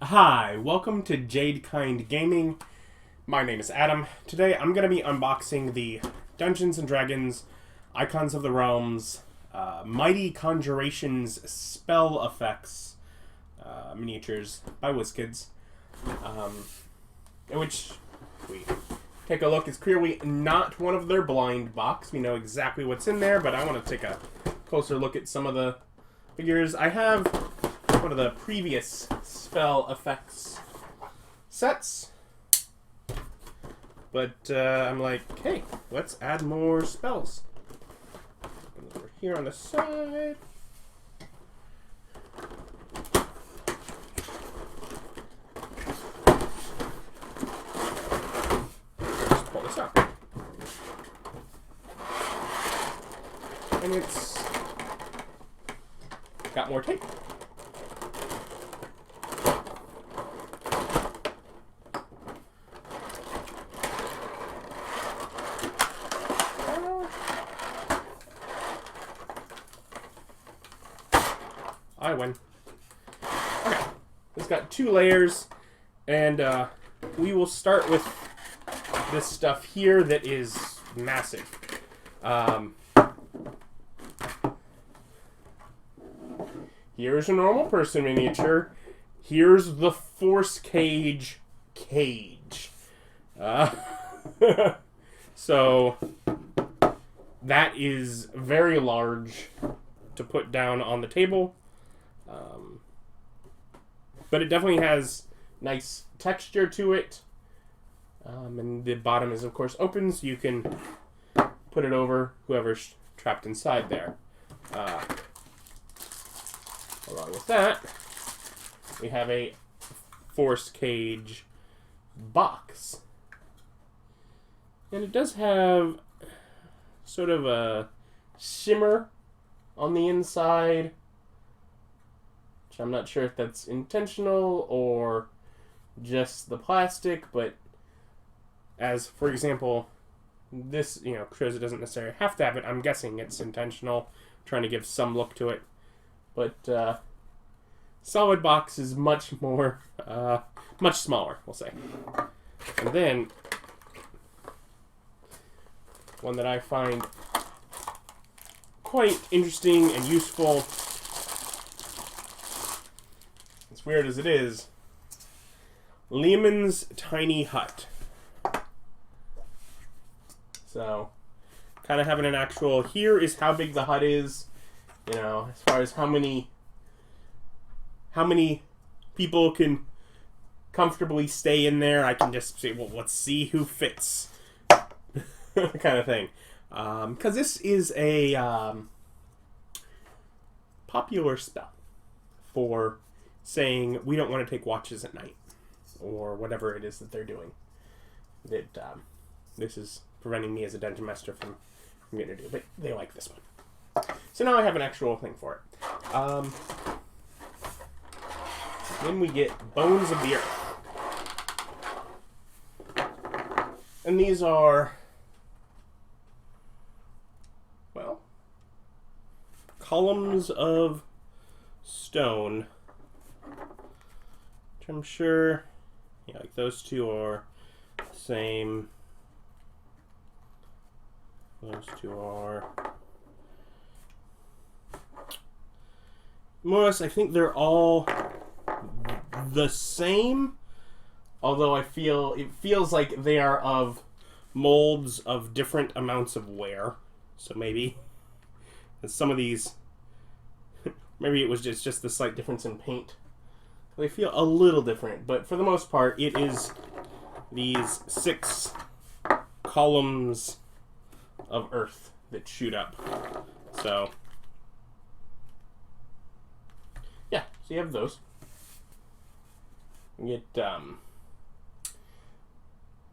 Hi, welcome to Jade Kind Gaming. My name is Adam. Today I'm going to be unboxing the Dungeons & Dragons Icons of the Realms Mighty Conjurations Spell Effects miniatures by WizKids. In which we take a look. It's clearly not one of their blind box. We know exactly what's in there, but I want to take a closer look at some of the figures. I have one of the previous spell effects sets, but I'm like, hey, let's add more spells. Over here on the side. Just pull this out. And it's got more tape. I win. Okay, it's got 2 layers, and we will start with this stuff here that is massive. Here's a normal person miniature. Here's the Force Cage. So that is very large to put down on the table. But it definitely has nice texture to it. And the bottom is, of course, open, so you can put it over whoever's trapped inside there. Along with that, we have a Force Cage box. And it does have sort of a shimmer on the inside. I'm not sure if that's intentional or just the plastic, but as, for example, this, shows it doesn't necessarily have to have it. I'm guessing it's intentional, trying to give some look to it. But solid box is much more, much smaller, we'll say. And then, one that I find quite interesting and useful, as weird as it is, Lehman's Tiny Hut. So, kind of having an actual, here is how big the hut is, as far as how many people can comfortably stay in there. I can just say, well, let's see who fits, kind of thing. Because this is a popular spell for saying we don't want to take watches at night, or whatever it is that they're doing. That this is preventing me as a dungeon master from getting to do, but they like this one. So now I have an actual thing for it. Then we get Bones of the Earth. And these are, well, columns of stone. Which I'm sure, like those two are the same. Those two are more or less, I think they're all the same, although it feels like they are of molds of different amounts of wear. So maybe some of these, maybe it was just the slight difference in paint. They feel a little different, but for the most part, it is these 6 columns of earth that shoot up. So yeah, so you have those. You get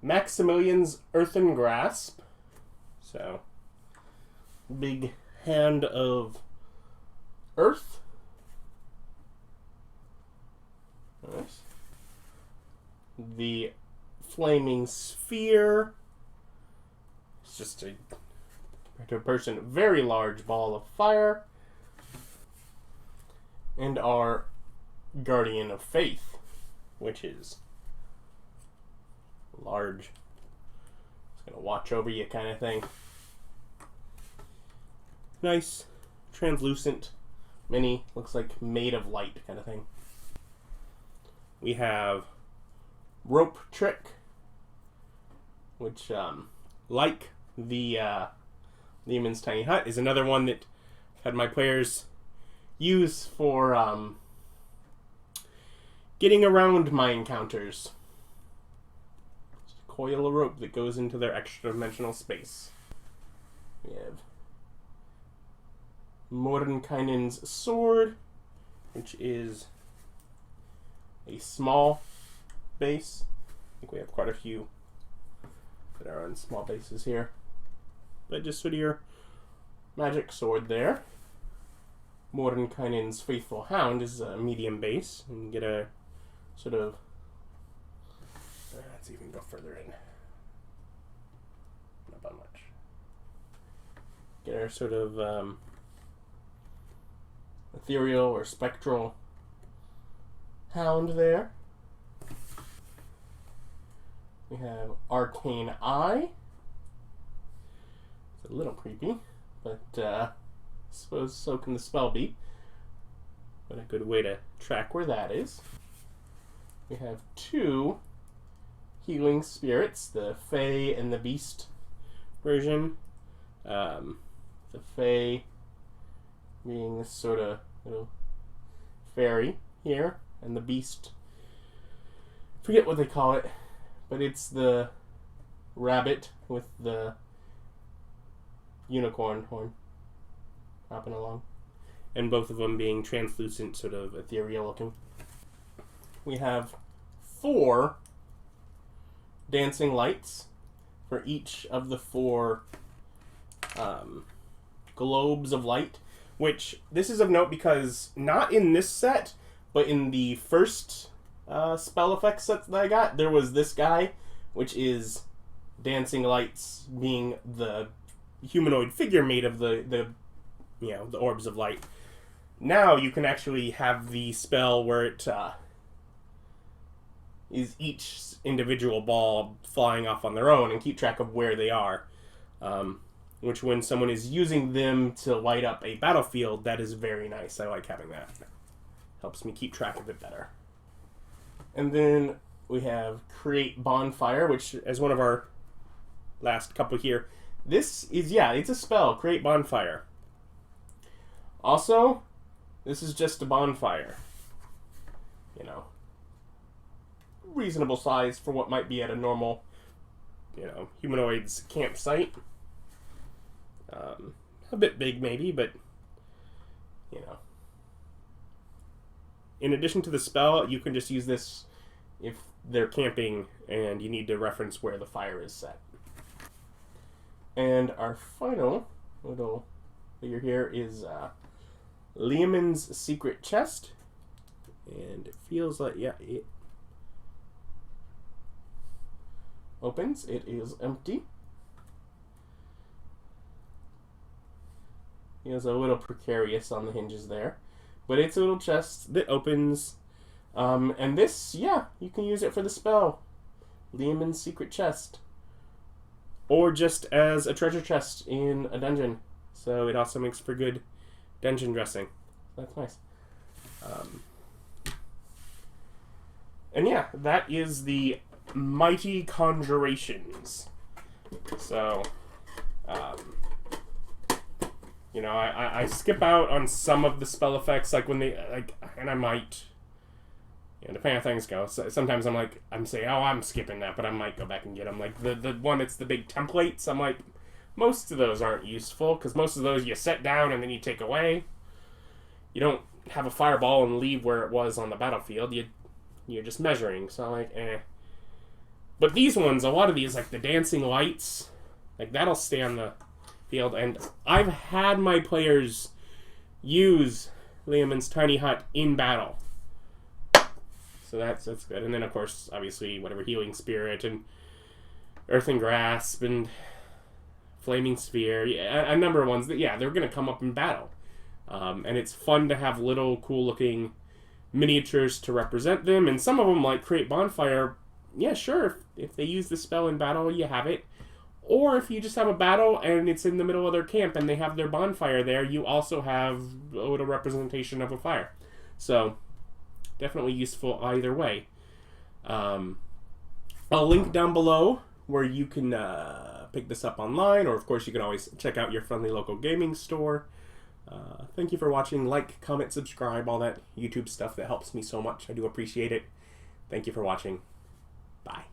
Maximilian's Earthen Grasp. So big hand of earth. Nice. The Flaming Sphere. It's just a compared to a person, very large ball of fire. And our Guardian of Faith, which is large. It's going to watch over you kind of thing. Nice, translucent, mini, looks like made of light kind of thing. We have Rope Trick, which, like the Lehman's Tiny Hut, is another one that I've had my players use for getting around my encounters. Just a coil of rope that goes into their extra-dimensional space. We have Mordenkainen's Sword, which is a small base. I think we have quite a few that are on small bases here. But just sort of your magic sword there. Mordenkainen's Faithful Hound is a medium base. And get a sort of... let's even go further in. Not by much. Get our sort of ethereal or spectral hound there. We have Arcane Eye. It's a little creepy, but I suppose so can the spell be. But a good way to track where that is. We have two healing spirits, the Fae and the Beast version. The Fae being this sort of little fairy here, and the Beast, forget what they call it, but it's the rabbit with the unicorn horn hopping along. And both of them being translucent, sort of ethereal looking. We have 4 dancing lights for each of the 4 globes of light. Which, this is of note because not in this set, but in the first spell effects set that I got, there was this guy, which is dancing lights being the humanoid figure made of the orbs of light. Now you can actually have the spell where it is each individual ball flying off on their own and keep track of where they are. Which when someone is using them to light up a battlefield, that is very nice. I like having that. Helps me keep track of it better. And then we have Create Bonfire, which is one of our last couple here. This is, it's a spell, Create Bonfire. Also, this is just a bonfire. Reasonable size for what might be at a normal, humanoid's campsite. A bit big maybe, but, In addition to the spell, you can just use this if they're camping and you need to reference where the fire is set. And our final little figure here is Lehman's Secret Chest. And it feels like, it opens. It is empty. It's a little precarious on the hinges there. But it's a little chest that opens. And this, you can use it for the spell. Lehman's Secret Chest. Or just as a treasure chest in a dungeon. So it also makes for good dungeon dressing. That's nice. And that is the Mighty Conjurations. So, I skip out on some of the spell effects, like when they, and I might, depending on how things go. So sometimes I'm saying, I'm skipping that, but I might go back and get them. Like the one that's the big templates, I'm like, most of those aren't useful, because most of those you set down and then you take away. You don't have a fireball and leave where it was on the battlefield. You're just measuring, so I'm like, eh. But these ones, a lot of these, like the dancing lights, that'll stay on the field, and I've had my players use Lehman's Tiny Hut in battle. So that's good. And then, of course, obviously, whatever Healing Spirit and Earthen Grasp and Flaming Sphere, a number of ones that, yeah, they're going to come up in battle. And it's fun to have little cool-looking miniatures to represent them. And some of them, like Create Bonfire, yeah, sure, if they use the spell in battle, you have it. Or if you just have a battle and it's in the middle of their camp and they have their bonfire there, you also have a little representation of a fire. So, definitely useful either way. I'll link down below where you can pick this up online, or of course you can always check out your friendly local gaming store. Thank you for watching. Like, comment, subscribe, all that YouTube stuff that helps me so much. I do appreciate it. Thank you for watching. Bye.